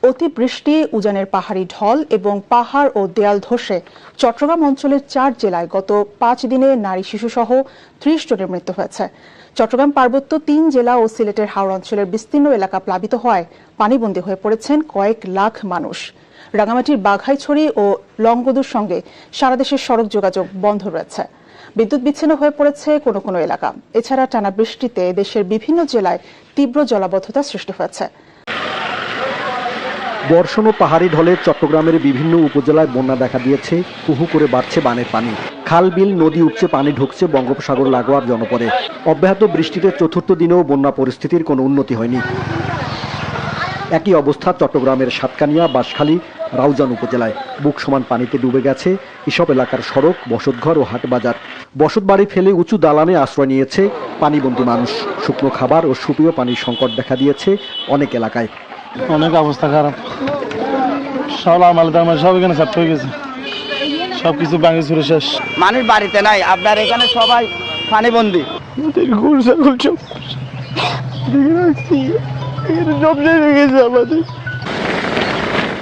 অতিবৃষ্টি, উজানের পাহাড়ি ঢল এবং পাহাড় ও দেয়াল ধসে চট্টগ্রাম অঞ্চলের 4 জেলায় গত 5 দিনে নারী শিশুসহ 30 জনের মৃত্যু হয়েছে। চট্টগ্রাম পার্বত্য 3 জেলা ও সিলেটের হাওড় অঞ্চলের বিস্তীর্ণ এলাকা প্লাবিত হওয়ায় পানিবন্দী হয়ে পড়েছেন কয়েক লাখ মানুষ। রাঙামাটির বাঘাইছড়ি ও লংগদুর সঙ্গে সারা দেশের সড়ক যোগাযোগ বন্ধ রয়েছে। বিদ্যুৎ বিচ্ছিন্ন হয়ে পড়েছে কোনো কোনো এলাকা। এছাড়া টানা বৃষ্টিতে দেশের বিভিন্ন জেলায় তীব্র জলাবদ্ধতা সৃষ্টি হয়েছে। বর্ষণ ও পাহাড়ি ঢলে চট্টগ্রামের বিভিন্ন উপজেলায় বন্যা দেখা দিয়েছে। কুহু করে বাড়ছে বানের পানি, খাল বিল নদী উপচে পানি ঢুকছে বঙ্গোপসাগর লাগোয়ার জনপদে। অব্যাহত বৃষ্টিতে চতুর্থ দিনেও বন্যা পরিস্থিতির কোনো উন্নতি হয়নি। একই অবস্থা চট্টগ্রামের সাতকানিয়া, বাঁশখালী, রাউজান উপজেলায়। বুক সমান পানিতে ডুবে গেছে এসব এলাকার সড়ক, বসতঘর ও হাট বাজার। বসতবাড়ি ফেলে উঁচু দালানে আশ্রয় নিয়েছে পানিবন্দী মানুষ। শুকনো খাবার ও সুপেয় পানির সংকট দেখা দিয়েছে অনেক এলাকায়। অনেক অবস্থা খারাপ, সব আমার সব এখানে ছাড়তে হয়ে গেছে, সবকিছু ভাঙে চুরে শেষ। মানুষ বাড়িতে নাই, আপনার এখানে সবাই পানিবন্দী।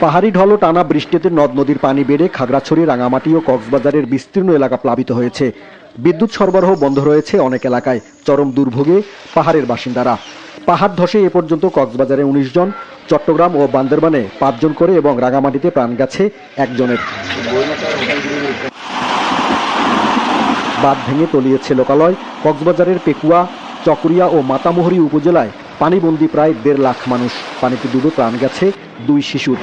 পাহাড়ি ঢল ও টানা বৃষ্টিতে নদ নদীর পানি বেড়ে খাগড়াছড়ি, রাঙামাটি ও কক্সবাজারের বিস্তীর্ণ এলাকা প্লাবিত হয়েছে। বিদ্যুৎ সরবরাহ বন্ধ রয়েছে অনেক এলাকায়। চরম দুর্ভোগে পাহাড়ের বাসিন্দারা। পাহাড় ধসে এ পর্যন্ত কক্সবাজারে 19 জন, চট্টগ্রাম ও বান্দরবানে 5 জন করে এবং রাঙামাটিতে প্রাণ গেছে 1 জনের। বাঁধ ভেঙে তলিয়েছে লোকালয়। কক্সবাজারের পেকুয়া, চকরিয়া ও মাতামুহুরী উপজেলায় পানিবন্দী প্রায় 1.5 লাখ মানুষ। পানিতে ডুবে প্রাণ গেছে 2 শিশুর।